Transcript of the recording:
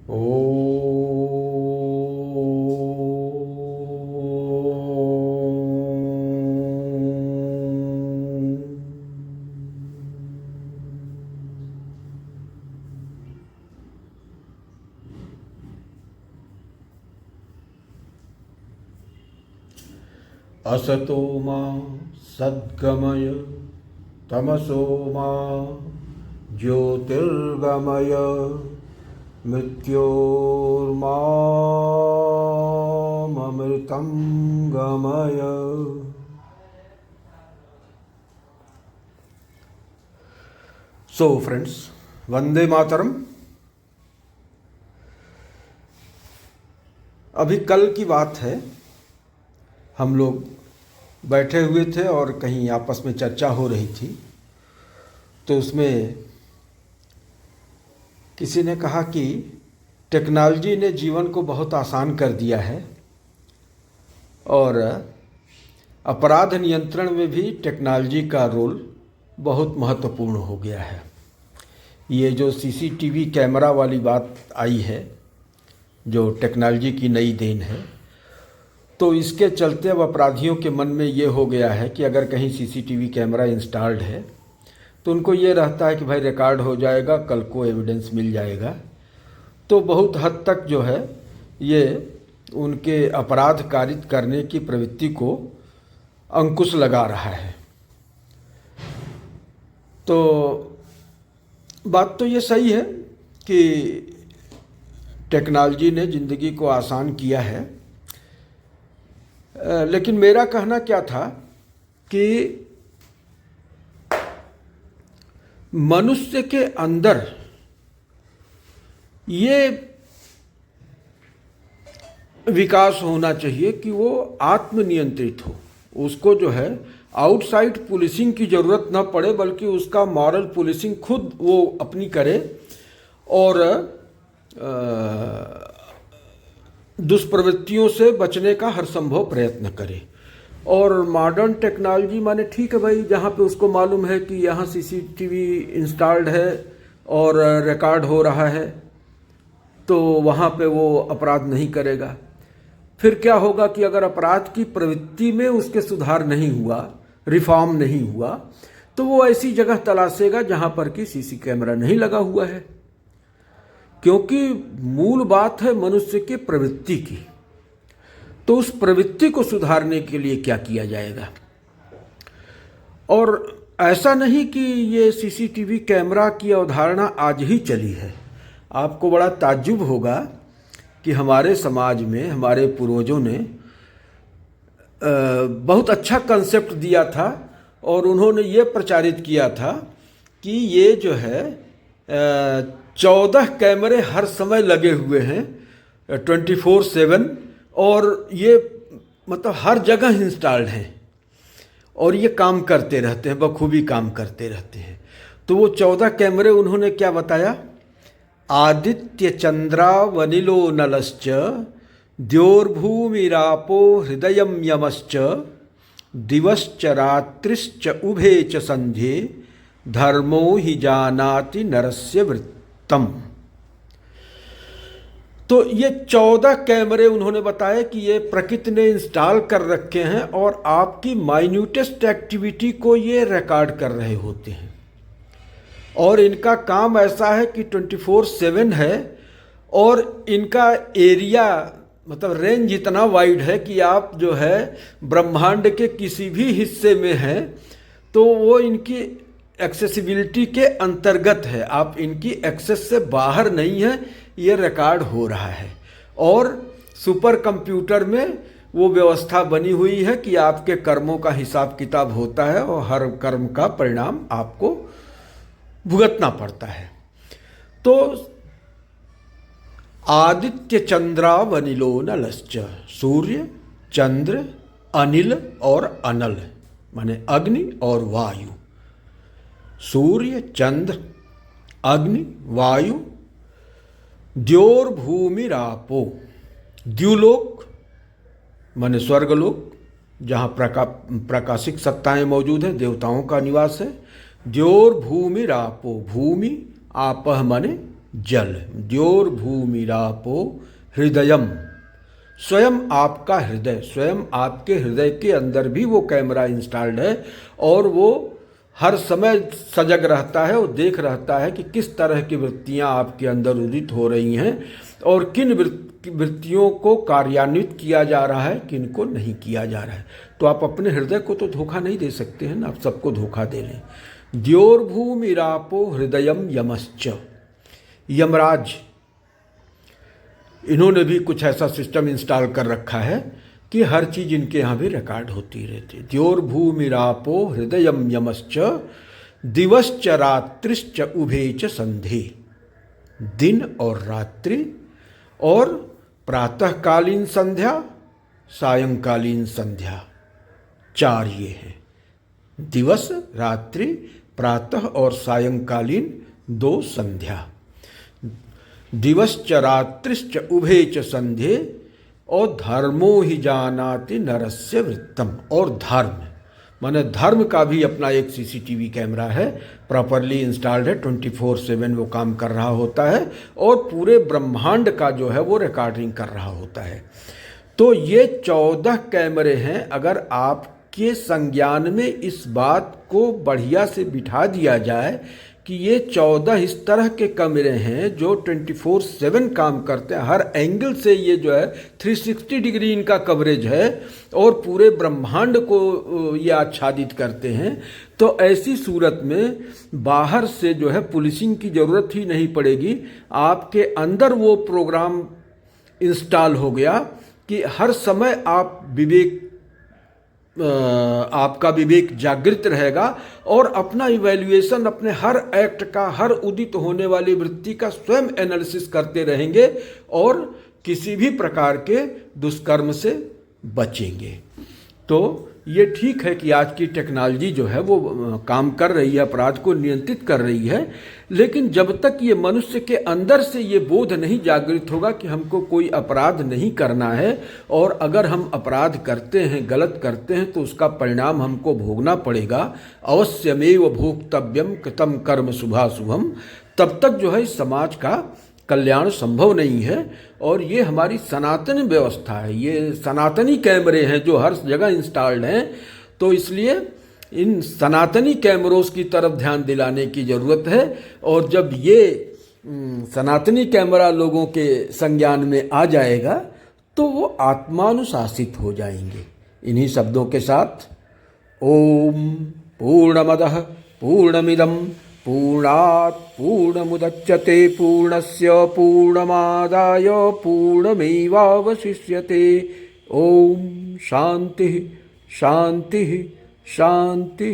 ओ असतो मा सद्गमय तमसो मा ज्योतिर्गमय मृत्योर्मामृतं गमय। So friends, Vande Mataram. अभी कल की बात है, हम लोग बैठे हुए थे और कहीं आपस में चर्चा हो रही थी, तो उसमें किसी ने कहा कि टेक्नोलॉजी ने जीवन को बहुत आसान कर दिया है और अपराध नियंत्रण में भी टेक्नोलॉजी का रोल बहुत महत्वपूर्ण हो गया है। ये जो सीसीटीवी कैमरा वाली बात आई है, जो टेक्नोलॉजी की नई देन है, तो इसके चलते अब अपराधियों के मन में ये हो गया है कि अगर कहीं सीसीटीवी कैमरा इंस्टॉल्ड है तो उनको ये रहता है कि भाई रिकॉर्ड हो जाएगा, कल को एविडेंस मिल जाएगा। तो बहुत हद तक जो है ये उनके अपराध कारित करने की प्रवृत्ति को अंकुश लगा रहा है। तो बात तो ये सही है कि टेक्नोलॉजी ने ज़िंदगी को आसान किया है, लेकिन मेरा कहना क्या था कि मनुष्य के अंदर ये विकास होना चाहिए कि वो आत्मनियंत्रित हो। उसको जो है आउटसाइड पुलिसिंग की ज़रूरत न पड़े, बल्कि उसका मॉरल पुलिसिंग खुद वो अपनी करे और दुष्प्रवृत्तियों से बचने का हर संभव प्रयत्न करे। और मॉडर्न टेक्नोलॉजी माने ठीक है भाई, जहाँ पे उसको मालूम है कि यहाँ सीसीटीवी इंस्टॉल्ड है और रिकॉर्ड हो रहा है, तो वहाँ पे वो अपराध नहीं करेगा। फिर क्या होगा कि अगर अपराध की प्रवृत्ति में उसके सुधार नहीं हुआ, रिफॉर्म नहीं हुआ, तो वो ऐसी जगह तलाशेगा जहाँ पर कि सीसी कैमरा नहीं लगा हुआ है, क्योंकि मूल बात है मनुष्य की प्रवृत्ति की। तो उस प्रवृत्ति को सुधारने के लिए क्या किया जाएगा? और ऐसा नहीं कि ये सीसीटीवी कैमरा की अवधारणा आज ही चली है। आपको बड़ा ताज्जुब होगा कि हमारे समाज में हमारे पूर्वजों ने बहुत अच्छा कंसेप्ट दिया था और उन्होंने ये प्रचारित किया था कि ये जो है 14 कैमरे हर समय लगे हुए हैं 24/7, और ये मतलब हर जगह इंस्टॉल्ड हैं और ये काम करते रहते हैं, बखूबी काम करते रहते हैं। तो वो 14 कैमरे उन्होंने क्या बताया? आदित्य चंद्रावनिलो नलश्च द्योर्भूमिरापो हृदयं यमश्च दिवश्च रात्रिश्च उभे च संध्ये धर्मो हि जानाति नरस्य वृत्तम। तो ये 14 कैमरे उन्होंने बताया कि ये प्रकृति ने इंस्टॉल कर रखे हैं और आपकी माइन्यूटेस्ट एक्टिविटी को ये रिकॉर्ड कर रहे होते हैं। और इनका काम ऐसा है कि 24/7 है और इनका एरिया मतलब रेंज इतना वाइड है कि आप जो है ब्रह्मांड के किसी भी हिस्से में हैं तो वो इनकी एक्सेसिबिलिटी के अंतर्गत है, आप इनकी एक्सेस से बाहर नहीं है, ये रिकॉर्ड हो रहा है। और सुपर कंप्यूटर में वो व्यवस्था बनी हुई है कि आपके कर्मों का हिसाब किताब होता है और हर कर्म का परिणाम आपको भुगतना पड़ता है। तो आदित्य चंद्रावनिलो नलश्च, सूर्य, चंद्र, अनिल और अनल माने अग्नि और वायु। सूर्य, चंद्र, अग्नि, वायु, द्योर्भूमिरापो, द्युलोक माने स्वर्गलोक, जहाँ प्राकाशिक सत्ताएं मौजूद हैं, देवताओं का निवास है। द्योर्भूमिरापो, भूमि, आपह माने जल। द्योर्भूमिरापो हृदयम, स्वयं आपका हृदय, स्वयं आपके हृदय के अंदर भी वो कैमरा इंस्टॉल्ड है और वो हर समय सजग रहता है और देख रहता है कि किस तरह की वृत्तियां आपके अंदर उदित हो रही हैं और किन वृत्तियों को कार्यान्वित किया जा रहा है, किन को नहीं किया जा रहा है। तो आप अपने हृदय को तो धोखा नहीं दे सकते हैं ना, आप सबको धोखा दे लें। द्योर्भूमिरापो हृदयम यमश्च, यमराज, इन्होंने भी कुछ ऐसा सिस्टम इंस्टॉल कर रखा है कि हर चीज इनके यहाँ भी रिकॉर्ड होती रहती है। द्योर्भूमिरापो हृदयम यमश्च दिवश्च रात्रिश्च उभे च संधे, दिन और रात्रि और प्रातःकालीन संध्या, सायंकालीन संध्या, चार ये हैं। दिवस, रात्रि, प्रातः और सायंकालीन दो संध्या। दिवश्च रात्रिश्च उभे च संधे और धर्मो ही जानाति नरस्य वृत्तम, और धर्म माने धर्म का भी अपना एक सीसीटीवी कैमरा है, प्रॉपरली इंस्टॉल्ड है, 24/7 वो काम कर रहा होता है और पूरे ब्रह्मांड का जो है वो रिकॉर्डिंग कर रहा होता है। तो ये 14 कैमरे हैं। अगर आपके संज्ञान में इस बात को बढ़िया से बिठा दिया जाए कि ये 14 इस तरह के कैमरे हैं जो 24/7 काम करते हैं, हर एंगल से ये जो है 360 डिग्री इनका कवरेज है और पूरे ब्रह्मांड को ये आच्छादित करते हैं, तो ऐसी सूरत में बाहर से जो है पुलिसिंग की ज़रूरत ही नहीं पड़ेगी। आपके अंदर वो प्रोग्राम इंस्टॉल हो गया कि हर समय आपका विवेक जागृत रहेगा और अपना इवैल्यूएशन अपने हर एक्ट का, हर उदित होने वाली वृत्ति का स्वयं एनालिसिस करते रहेंगे और किसी भी प्रकार के दुष्कर्म से बचेंगे। तो ये ठीक है कि आज की टेक्नोलॉजी जो है वो काम कर रही है, अपराध को नियंत्रित कर रही है, लेकिन जब तक ये मनुष्य के अंदर से ये बोध नहीं जागृत होगा कि हमको कोई अपराध नहीं करना है और अगर हम अपराध करते हैं, गलत करते हैं, तो उसका परिणाम हमको भोगना पड़ेगा, अवश्यमेव भोक्तव्यम कृतम कर्म शुभाशुभम, तब तक जो है इस समाज का कल्याण संभव नहीं है। और ये हमारी सनातन व्यवस्था है, ये सनातनी कैमरे हैं जो हर जगह इंस्टॉल्ड हैं, तो इसलिए इन सनातनी कैमरों की तरफ ध्यान दिलाने की ज़रूरत है। और जब ये सनातनी कैमरा लोगों के संज्ञान में आ जाएगा तो वो आत्मानुशासित हो जाएंगे। इन्हीं शब्दों के साथ ओम पूर्णमदः पूर्णमिदं पूर्णात् पूर्णमुदच्यते पूर्णस्य पूर्णमादाय पूर्णमेवावशिष्यते। ओम शांति शांति शांति।